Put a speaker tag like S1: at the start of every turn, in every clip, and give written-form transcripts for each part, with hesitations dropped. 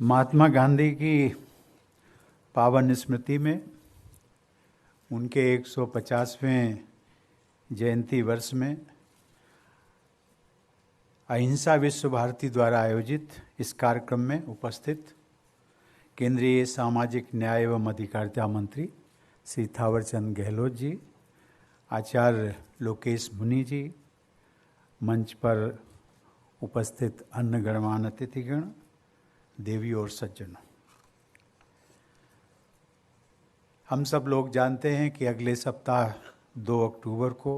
S1: महात्मा गांधी की पावन स्मृति में उनके 150वें जयंती वर्ष में अहिंसा विश्व भारती द्वारा आयोजित इस कार्यक्रम में उपस्थित केंद्रीय सामाजिक न्याय एवं अधिकारिता मंत्री श्री थावरचंद गहलोत जी, आचार्य लोकेश मुनि जी, मंच पर उपस्थित अन्य गणमान्य अतिथिगण, देवी और सज्जनों, हम सब लोग जानते हैं कि अगले सप्ताह 2 अक्टूबर को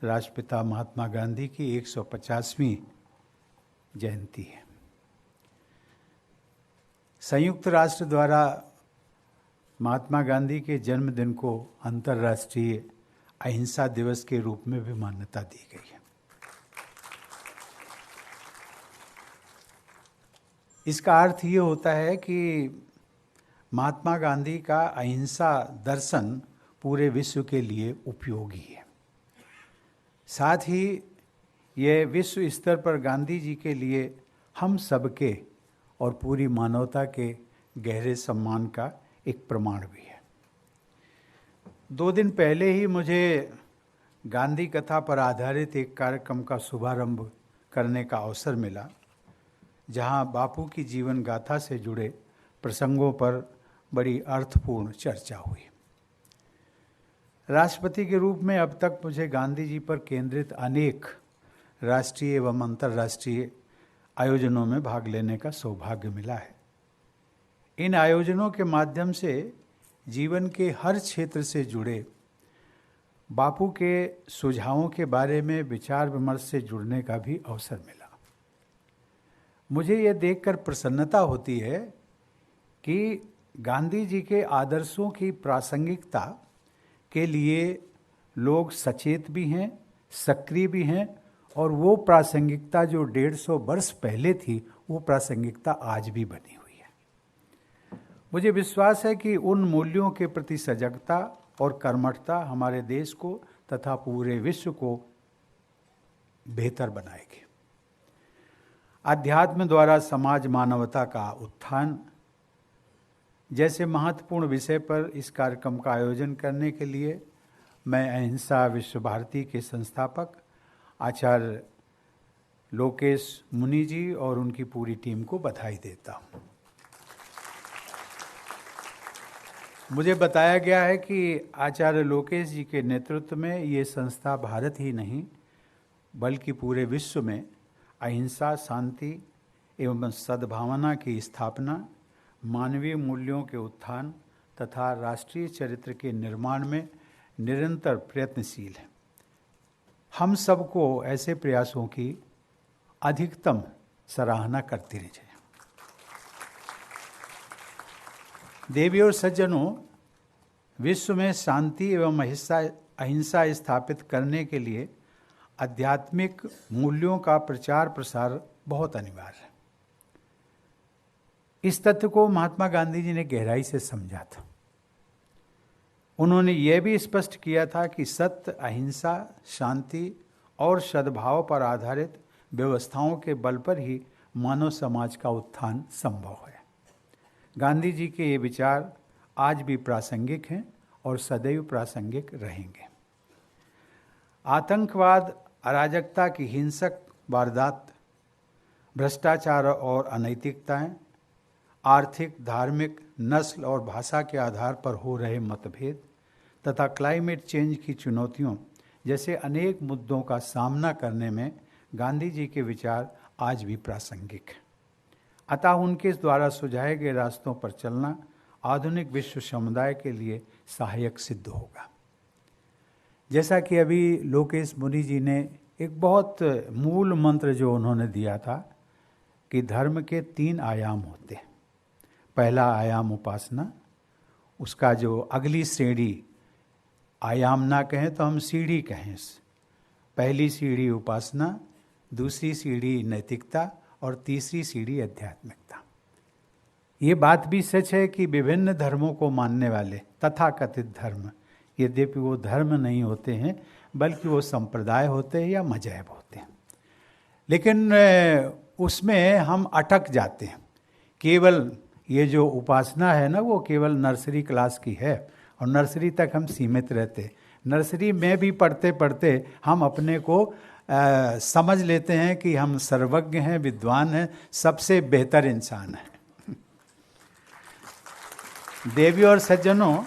S1: राष्ट्रपिता महात्मा गांधी की 150वीं जयंती है। संयुक्त राष्ट्र द्वारा महात्मा गांधी के जन्मदिन को अंतर्राष्ट्रीय अहिंसा दिवस के रूप में भी मान्यता दी गई है। इसका अर्थ ये होता है कि महात्मा गांधी का अहिंसा दर्शन पूरे विश्व के लिए उपयोगी है। साथ ही ये विश्व स्तर पर गांधी जी के लिए हम सबके और पूरी मानवता के गहरे सम्मान का एक प्रमाण भी है। 2 दिन पहले ही मुझे गांधी कथा पर आधारित एक कार्यक्रम का शुभारंभ करने का अवसर मिला, जहां बापू की जीवन गाथा से जुड़े प्रसंगों पर बड़ी अर्थपूर्ण चर्चा हुई। राष्ट्रपति के रूप में अब तक मुझे गांधी जी पर केंद्रित अनेक राष्ट्रीय एवं अंतर्राष्ट्रीय आयोजनों में भाग लेने का सौभाग्य मिला है। इन आयोजनों के माध्यम से जीवन के हर क्षेत्र से जुड़े बापू के सुझावों के बारे में विचार विमर्श से जुड़ने का भी अवसर मिला। मुझे यह देखकर प्रसन्नता होती है कि गांधी जी के आदर्शों की प्रासंगिकता के लिए लोग सचेत भी हैं, सक्रिय भी हैं, और वो प्रासंगिकता जो 150 वर्ष पहले थी, वो प्रासंगिकता आज भी बनी हुई है। मुझे विश्वास है कि उन मूल्यों के प्रति सजगता और कर्मठता हमारे देश को तथा पूरे विश्व को बेहतर बनाएगी। अध्यात्म द्वारा समाज मानवता का उत्थान जैसे महत्वपूर्ण विषय पर इस कार्यक्रम का आयोजन करने के लिए मैं अहिंसा विश्व भारती के संस्थापक आचार्य लोकेश मुनि जी और उनकी पूरी टीम को बधाई देता हूँ। मुझे बताया गया है कि आचार्य लोकेश जी के नेतृत्व में ये संस्था भारत ही नहीं बल्कि पूरे विश्व में अहिंसा, शांति एवं सद्भावना की स्थापना, मानवीय मूल्यों के उत्थान तथा राष्ट्रीय चरित्र के निर्माण में निरंतर प्रयत्नशील है। हम सबको ऐसे प्रयासों की अधिकतम सराहना करती रहनी चाहिए। देवी और सज्जनों, विश्व में शांति एवं अहिंसा स्थापित करने के लिए आध्यात्मिक मूल्यों का प्रचार प्रसार बहुत अनिवार्य है। इस तथ्य को महात्मा गांधी जी ने गहराई से समझा था। उन्होंने यह भी स्पष्ट किया था कि सत्य, अहिंसा, शांति और सद्भाव पर आधारित व्यवस्थाओं के बल पर ही मानव समाज का उत्थान संभव है। गांधी जी के ये विचार आज भी प्रासंगिक हैं और सदैव प्रासंगिक रहेंगे। आतंकवाद, अराजकता की हिंसक वारदात, भ्रष्टाचार और अनैतिकताएं, आर्थिक, धार्मिक, नस्ल और भाषा के आधार पर हो रहे मतभेद तथा क्लाइमेट चेंज की चुनौतियों जैसे अनेक मुद्दों का सामना करने में गांधी जी के विचार आज भी प्रासंगिक हैं। अतः उनके द्वारा सुझाए गए रास्तों पर चलना आधुनिक विश्व समुदाय के लिए सहायक सिद्ध होगा। जैसा कि अभी लोकेश मुनि जी ने एक बहुत मूल मंत्र जो उन्होंने दिया था कि धर्म के 3 आयाम होते हैं। पहला आयाम उपासना, उसका जो अगली श्रेणी, आयाम ना कहें तो हम सीढ़ी कहें, पहली सीढ़ी उपासना, दूसरी सीढ़ी नैतिकता और तीसरी सीढ़ी आध्यात्मिकता। ये बात भी सच है कि विभिन्न धर्मों को मानने वाले तथाकथित धर्म यद्यपि वो धर्म नहीं होते हैं बल्कि वो संप्रदाय होते हैं या मजहब होते हैं, लेकिन उसमें हम अटक जाते हैं केवल ये जो उपासना है ना, वो केवल नर्सरी क्लास की है, और नर्सरी तक हम सीमित रहते। नर्सरी में भी पढ़ते पढ़ते हम अपने को समझ लेते हैं कि हम सर्वज्ञ हैं, विद्वान हैं, सबसे बेहतर इंसान हैं। देवी और सज्जनों,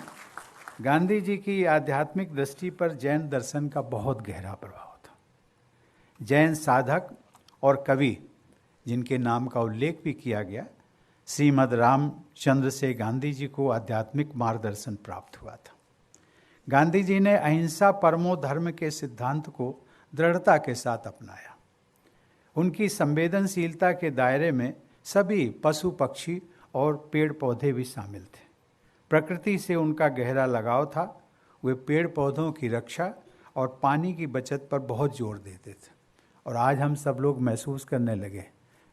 S1: गांधी जी की आध्यात्मिक दृष्टि पर जैन दर्शन का बहुत गहरा प्रभाव था। जैन साधक और कवि जिनके नाम का उल्लेख भी किया गया, श्रीमद् रामचंद्र से गांधी जी को आध्यात्मिक मार्गदर्शन प्राप्त हुआ था। गांधी जी ने अहिंसा परमो धर्म के सिद्धांत को दृढ़ता के साथ अपनाया। उनकी संवेदनशीलता के दायरे में सभी पशु पक्षी और पेड़ पौधे भी शामिल थे। प्रकृति से उनका गहरा लगाव था। वे पेड़ पौधों की रक्षा और पानी की बचत पर बहुत जोर देते थे। और आज हम सब लोग महसूस करने लगे,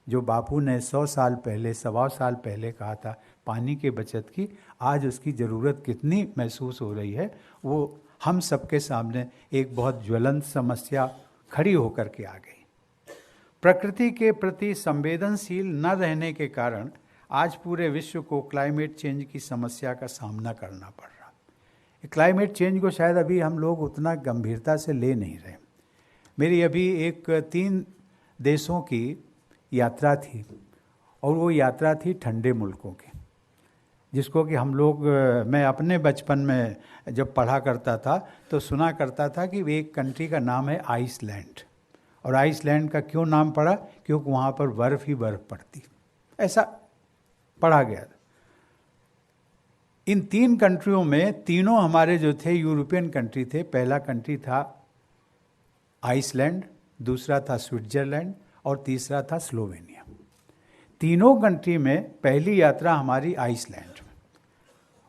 S1: जो बापू ने 100 साल पहले, 125 साल पहले कहा था पानी के बचत की, आज उसकी ज़रूरत कितनी महसूस हो रही है, वो हम सबके सामने एक बहुत ज्वलंत समस्या खड़ी होकर के आ गई। प्रकृति के प्रति संवेदनशील न रहने के कारण आज पूरे विश्व को क्लाइमेट चेंज की समस्या का सामना करना पड़ रहा। क्लाइमेट चेंज को शायद अभी हम लोग उतना गंभीरता से ले नहीं रहे। मेरी अभी एक 3 देशों की यात्रा थी, और वो यात्रा थी ठंडे मुल्कों की, जिसको कि हम लोग, मैं अपने बचपन में जब पढ़ा करता था तो सुना करता था कि एक कंट्री का नाम है आइसलैंड। और आइसलैंड का क्यों नाम पड़ा? क्योंकि वहाँ पर बर्फ़ ही बर्फ़ पड़ती, ऐसा पढ़ा गया। इन 3 कंट्रियों में, तीनों हमारे जो थे यूरोपियन कंट्री थे। पहला कंट्री था आइसलैंड, दूसरा था स्विट्जरलैंड और तीसरा था स्लोवेनिया। तीनों कंट्री में पहली यात्रा हमारी आइसलैंड में।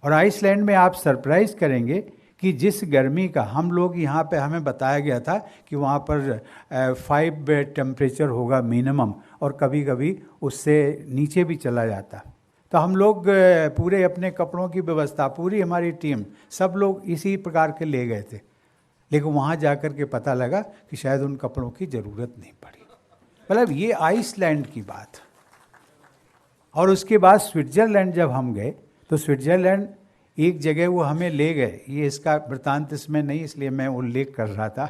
S1: और आइसलैंड में आप सरप्राइज करेंगे कि जिस गर्मी का हम लोग यहाँ पे, हमें बताया गया था कि वहाँ पर 5 टेम्परेचर होगा मिनिमम, और कभी कभी उससे नीचे भी चला जाता। तो हम लोग पूरे अपने कपड़ों की व्यवस्था, पूरी हमारी टीम, सब लोग इसी प्रकार के ले गए थे। लेकिन वहाँ जाकर के पता लगा कि शायद उन कपड़ों की ज़रूरत नहीं पड़ी। मतलब ये आइसलैंड की बात। और उसके बाद स्विट्जरलैंड जब हम गए, तो स्विट्जरलैंड एक जगह वो हमें ले गए। ये इसका वृत्तांत इसमें नहीं, इसलिए मैं उल्लेख कर रहा था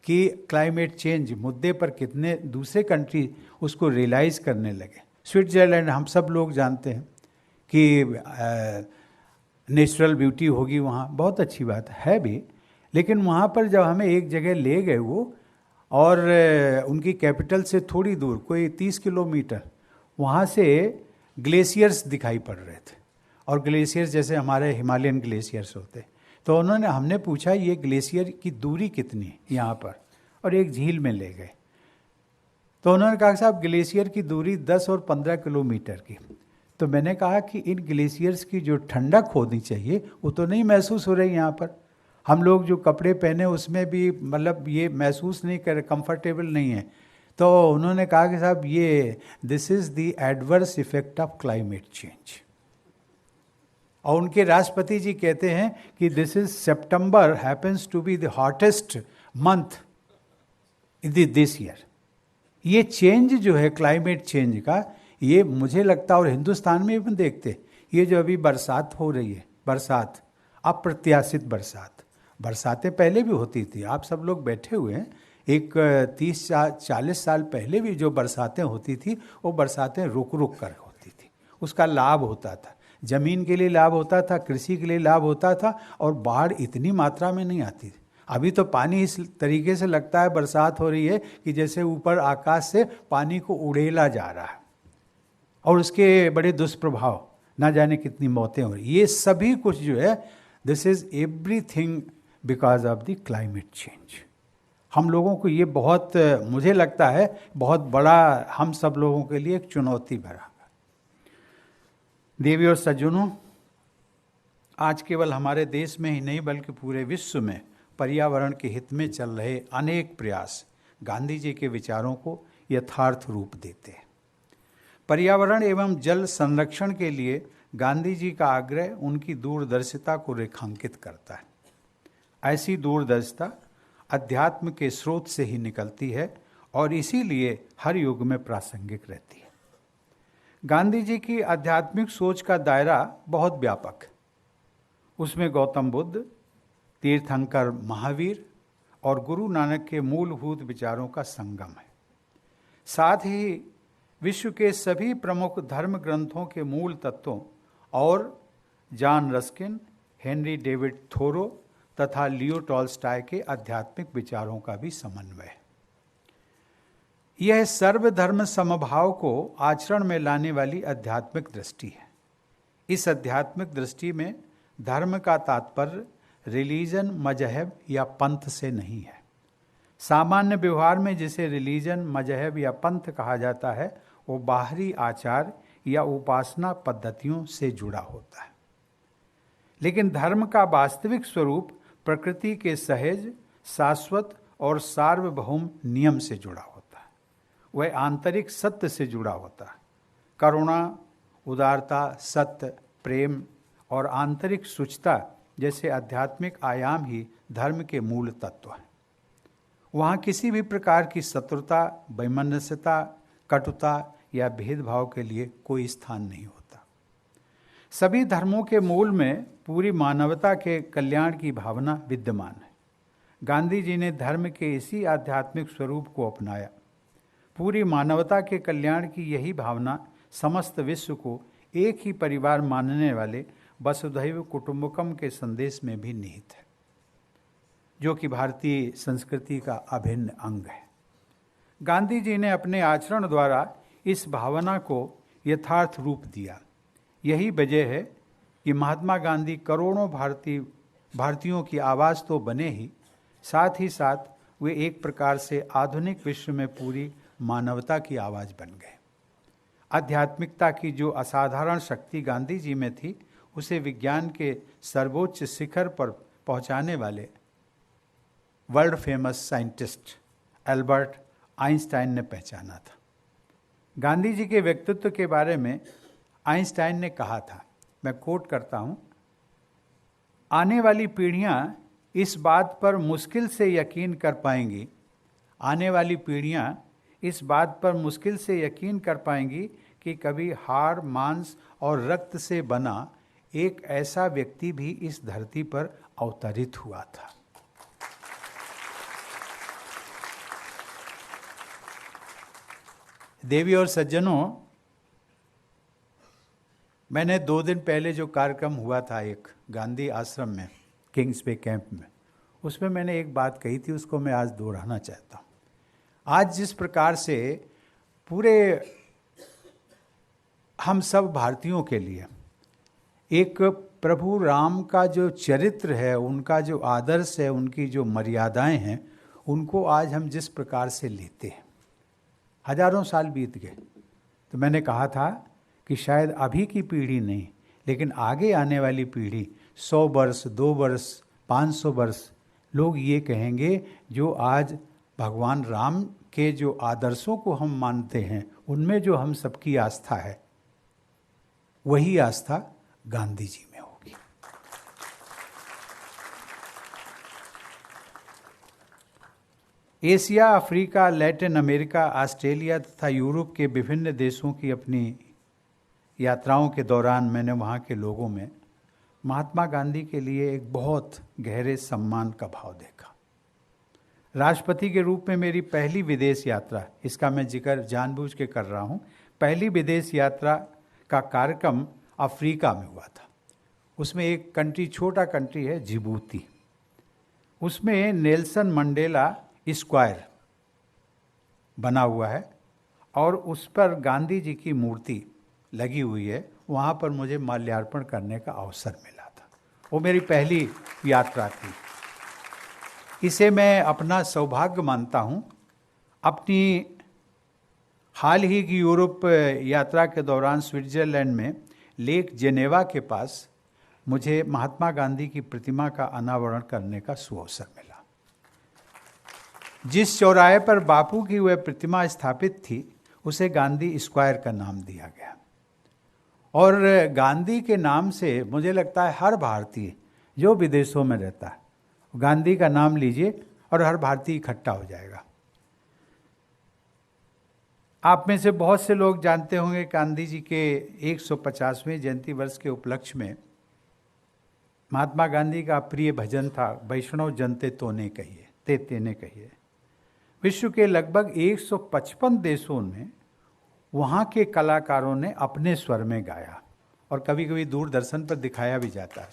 S1: कि क्लाइमेट चेंज मुद्दे पर कितने दूसरे कंट्री उसको रियलाइज़ करने लगे। स्विट्जरलैंड हम सब लोग जानते हैं कि नेचुरल ब्यूटी होगी वहाँ, बहुत अच्छी बात है भी। लेकिन वहाँ पर जब हमें एक जगह ले गए वो, और उनकी कैपिटल से थोड़ी दूर, कोई 30 किलोमीटर, वहाँ से ग्लेशियर्स दिखाई पड़ रहे थे। और ग्लेशियर्स जैसे हमारे हिमालयन ग्लेशियर्स होते। तो हमने पूछा ये ग्लेशियर की दूरी कितनी है यहाँ पर, और एक झील में ले गए। तो उन्होंने कहा साहब ग्लेशियर की दूरी 10 और 15 किलोमीटर की। तो मैंने कहा कि इन ग्लेशियर्स की जो ठंडक होनी चाहिए वो तो नहीं महसूस हो रही यहाँ पर। हम लोग जो कपड़े पहने उसमें भी मतलब ये महसूस नहीं कर, कंफर्टेबल नहीं है। तो उन्होंने कहा कि साहब ये this is the adverse effect of climate change. और उनके राष्ट्रपति जी कहते हैं कि this is September happens to be the hottest month this year. ये चेंज जो है क्लाइमेट चेंज का, ये मुझे लगता है, और हिंदुस्तान में भी देखते, ये जो अभी बरसात हो रही है, बरसात अप्रत्याशित बरसातें पहले भी होती थी। आप सब लोग बैठे हुए हैं, एक 30-40 साल पहले भी जो बरसातें होती थी वो बरसातें रुक रुक कर होती थी। उसका लाभ होता था, जमीन के लिए लाभ होता था, कृषि के लिए लाभ होता था, और बाढ़ इतनी मात्रा में नहीं आती थी। अभी तो पानी इस तरीके से लगता है, बरसात हो रही है कि जैसे ऊपर आकाश से पानी को उड़ेला जा रहा है, और उसके बड़े दुष्प्रभाव, ना जाने कितनी मौतें हो रही। ये सभी कुछ जो है, this is everything because of the climate change. हम लोगों को ये बहुत, मुझे लगता है बहुत बड़ा, हम सब लोगों के लिए एक चुनौती भरा। देवी और सज्जनों, आज केवल हमारे देश में ही नहीं बल्कि पूरे विश्व में पर्यावरण के हित में चल रहे अनेक प्रयास गांधी जी के विचारों को यथार्थ रूप देते हैं। पर्यावरण एवं जल संरक्षण के लिए गांधी जी का आग्रह उनकी दूरदर्शिता को रेखांकित करता है। ऐसी दूरदर्शिता अध्यात्म के स्रोत से ही निकलती है और इसीलिए हर युग में प्रासंगिक रहती है। गांधी जी की आध्यात्मिक सोच का दायरा बहुत व्यापक। उसमें गौतम बुद्ध, तीर्थंकर महावीर और गुरु नानक के मूलभूत विचारों का संगम है। साथ ही विश्व के सभी प्रमुख धर्म ग्रंथों के मूल तत्वों और John Ruskin, Henry David Thoreau तथा लियो टॉल्स्टॉय के आध्यात्मिक विचारों का भी समन्वय है। यह सर्वधर्म समभाव को आचरण में लाने वाली आध्यात्मिक दृष्टि है। इस आध्यात्मिक दृष्टि में धर्म का तात्पर्य रिलीजन, मजहब या पंथ से नहीं है। सामान्य व्यवहार में जिसे रिलीजन, मजहब या पंथ कहा जाता है वो बाहरी आचार या उपासना पद्धतियों से जुड़ा होता है। लेकिन धर्म का वास्तविक स्वरूप प्रकृति के सहज, शाश्वत और सार्वभौम नियम से जुड़ा होता है। वह आंतरिक सत्य से जुड़ा होता है। करुणा, उदारता, सत्य, प्रेम और आंतरिक शुचिता जैसे आध्यात्मिक आयाम ही धर्म के मूल तत्व हैं। वहाँ किसी भी प्रकार की शत्रुता, वैमनस्यता, कटुता या भेदभाव के लिए कोई स्थान नहीं होता। सभी धर्मों के मूल में पूरी मानवता के कल्याण की भावना विद्यमान है। गांधी जी ने धर्म के इसी आध्यात्मिक स्वरूप को अपनाया। पूरी मानवता के कल्याण की यही भावना समस्त विश्व को एक ही परिवार मानने वाले वसुधैव कुटुंबकम के संदेश में भी निहित है, जो कि भारतीय संस्कृति का अभिन्न अंग है। गांधी जी ने अपने आचरण द्वारा इस भावना को यथार्थ रूप दिया। यही वजह है कि महात्मा गांधी करोड़ों भारतीयों की आवाज़ तो बने ही साथ वे एक प्रकार से आधुनिक विश्व में पूरी मानवता की आवाज़ बन गए। आध्यात्मिकता की जो असाधारण शक्ति गांधी जी में थी, उसे विज्ञान के सर्वोच्च शिखर पर पहुंचाने वाले world famous scientist Albert Einstein ने पहचाना था। गांधी जी के व्यक्तित्व के बारे में आइंस्टाइन ने कहा था, मैं कोट करता हूं, आने वाली पीढ़ियां इस बात पर मुश्किल से यकीन कर पाएंगी, आने वाली पीढ़ियां इस बात पर मुश्किल से यकीन कर पाएंगी कि कभी हाड़, मांस और रक्त से बना एक ऐसा व्यक्ति भी इस धरती पर अवतरित हुआ था। देवी और सज्जनों, मैंने 2 दिन पहले जो कार्यक्रम हुआ था एक गांधी आश्रम में, किंग्स वे कैंप में, उसमें मैंने एक बात कही थी, उसको मैं आज दोहराना चाहता हूँ। आज जिस प्रकार से पूरे हम सब भारतीयों के लिए एक प्रभु राम का जो चरित्र है, उनका जो आदर्श है, उनकी जो मर्यादाएं हैं, उनको आज हम जिस प्रकार से लेते हैं, हजारों साल बीत गए। तो मैंने कहा था कि शायद अभी की पीढ़ी नहीं, लेकिन आगे आने वाली पीढ़ी 100 वर्ष, 2 वर्ष, 500 वर्ष लोग ये कहेंगे, जो आज भगवान राम के जो आदर्शों को हम मानते हैं, उनमें जो हम सबकी आस्था है, वही आस्था गांधी जी में होगी। Asia, Africa, Latin America, Australia तथा यूरोप के विभिन्न देशों की अपनी यात्राओं के दौरान मैंने वहाँ के लोगों में महात्मा गांधी के लिए एक बहुत गहरे सम्मान का भाव देखा। राष्ट्रपति के रूप में मेरी पहली विदेश यात्रा, इसका मैं जिक्र जानबूझ के कर रहा हूँ, पहली विदेश यात्रा का कार्यक्रम अफ्रीका में हुआ था। उसमें एक कंट्री, छोटा कंट्री है जिबूती, उसमें नेल्सन मंडेला स्क्वायर बना हुआ है और उस पर गांधी जी की मूर्ति लगी हुई है। वहाँ पर मुझे माल्यार्पण करने का अवसर मिला था। वो मेरी पहली यात्रा थी। इसे मैं अपना सौभाग्य मानता हूँ। अपनी हाल ही की यूरोप यात्रा के दौरान स्विट्जरलैंड में लेक जेनेवा के पास मुझे महात्मा गांधी की प्रतिमा का अनावरण करने का सुअवसर मिला। जिस चौराहे पर बापू की वह प्रतिमा स्थापित थी, उसे गांधी स्क्वायर का नाम दिया गया। और गांधी के नाम से मुझे लगता है हर भारतीय जो विदेशों में रहता है, गांधी का नाम लीजिए और हर भारतीय इकट्ठा हो जाएगा। आप में से बहुत से लोग जानते होंगे गांधी जी के 150वें जयंती वर्ष के उपलक्ष्य में महात्मा गांधी का प्रिय भजन था, वैष्णव जनते तो ने कहिए, ते ने कहिए। विश्व के लगभग 155 देशों में वहाँ के कलाकारों ने अपने स्वर में गाया और कभी कभी दूरदर्शन पर दिखाया भी जाता है।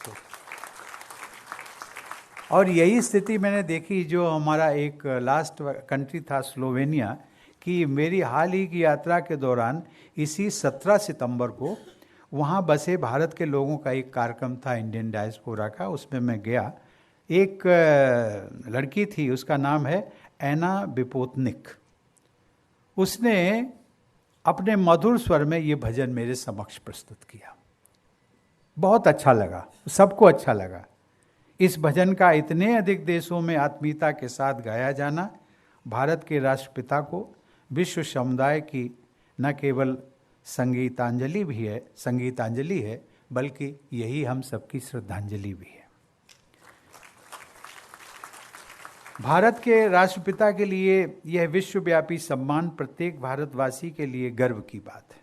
S1: और यही स्थिति मैंने देखी जो हमारा एक लास्ट कंट्री था स्लोवेनिया कि मेरी हाल ही की यात्रा के दौरान इसी 17 सितंबर को वहाँ बसे भारत के लोगों का एक कार्यक्रम था इंडियन डायस्पोरा का, उसमें मैं गया। एक लड़की थी, उसका नाम है एना बिपोतनिक। उसने अपने मधुर स्वर में ये भजन मेरे समक्ष प्रस्तुत किया। बहुत अच्छा लगा, सबको अच्छा लगा। इस भजन का इतने अधिक देशों में आत्मीयता के साथ गाया जाना भारत के राष्ट्रपिता को विश्व समुदाय की न केवल संगीतांजलि है बल्कि यही हम सबकी श्रद्धांजलि भी है। भारत के राष्ट्रपिता के लिए यह विश्वव्यापी सम्मान प्रत्येक भारतवासी के लिए गर्व की बात है,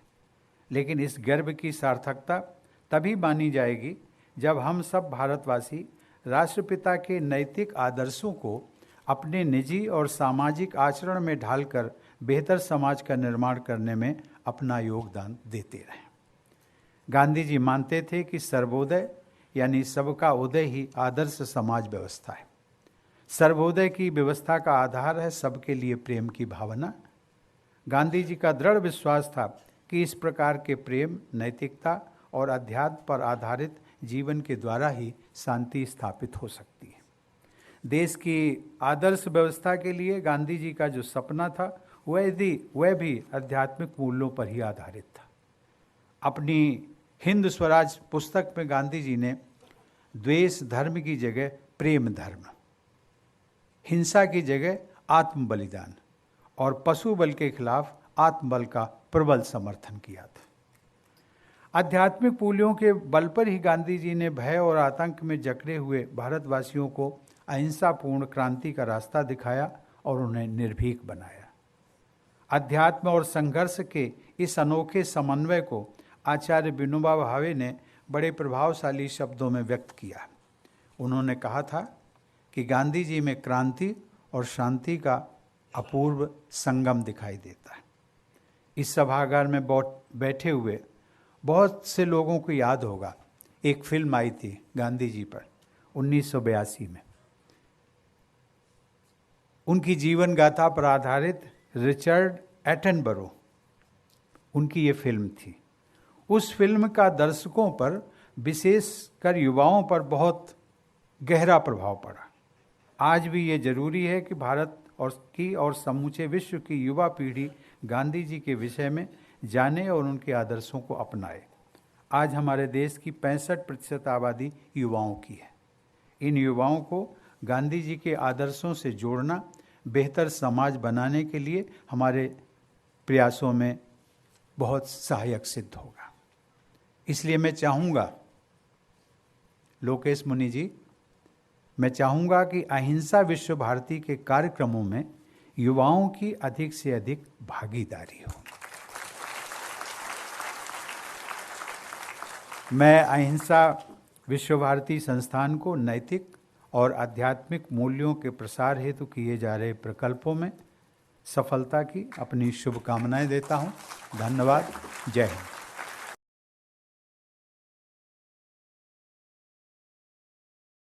S1: लेकिन इस गर्व की सार्थकता तभी मानी जाएगी जब हम सब भारतवासी राष्ट्रपिता के नैतिक आदर्शों को अपने निजी और सामाजिक आचरण में ढालकर बेहतर समाज का निर्माण करने में अपना योगदान देते रहें। गांधी जी मानते थे कि सर्वोदय यानी सबका उदय ही आदर्श समाज व्यवस्था है। सर्वोदय की व्यवस्था का आधार है सबके लिए प्रेम की भावना। गांधी जी का दृढ़ विश्वास था कि इस प्रकार के प्रेम, नैतिकता और अध्यात्म पर आधारित जीवन के द्वारा ही शांति स्थापित हो सकती है। देश की आदर्श व्यवस्था के लिए गांधी जी का जो सपना था वह भी आध्यात्मिक मूल्यों पर ही आधारित था। अपनी हिंद स्वराज पुस्तक में गांधी जी ने द्वेष धर्म की जगह प्रेम धर्म, हिंसा की जगह आत्म बलिदान और पशु बल के खिलाफ आत्मबल का प्रबल समर्थन किया था। आध्यात्मिक मूल्यों के बल पर ही गांधी जी ने भय और आतंक में जकड़े हुए भारतवासियों को अहिंसापूर्ण क्रांति का रास्ता दिखाया और उन्हें निर्भीक बनाया। अध्यात्म और संघर्ष के इस अनोखे समन्वय को आचार्य विनोबा भावे ने बड़े प्रभावशाली शब्दों में व्यक्त किया। उन्होंने कहा था कि गांधी जी में क्रांति और शांति का अपूर्व संगम दिखाई देता है। इस सभागार में बैठे हुए बहुत से लोगों को याद होगा, एक फिल्म आई थी गांधी जी पर 1982 में। उनकी जीवन गाथा पर आधारित रिचर्ड एटनबरो उनकी ये फिल्म थी। उस फिल्म का दर्शकों पर, विशेषकर युवाओं पर बहुत गहरा प्रभाव पड़ा। आज भी ये जरूरी है कि भारत और समूचे विश्व की युवा पीढ़ी गांधी जी के विषय में जाने और उनके आदर्शों को अपनाए। आज हमारे देश की 65% आबादी युवाओं की है। इन युवाओं को गांधी जी के आदर्शों से जोड़ना बेहतर समाज बनाने के लिए हमारे प्रयासों में बहुत सहायक सिद्ध होगा। इसलिए मैं चाहूँगा, लोकेश मुनि जी, मैं चाहूँगा कि अहिंसा विश्व भारती के कार्यक्रमों में युवाओं की अधिक से अधिक भागीदारी हो। मैं अहिंसा विश्व भारती संस्थान को नैतिक और आध्यात्मिक मूल्यों के प्रसार हेतु किए जा रहे प्रकल्पों में सफलता की अपनी शुभकामनाएं देता हूं। धन्यवाद। जय हिंद।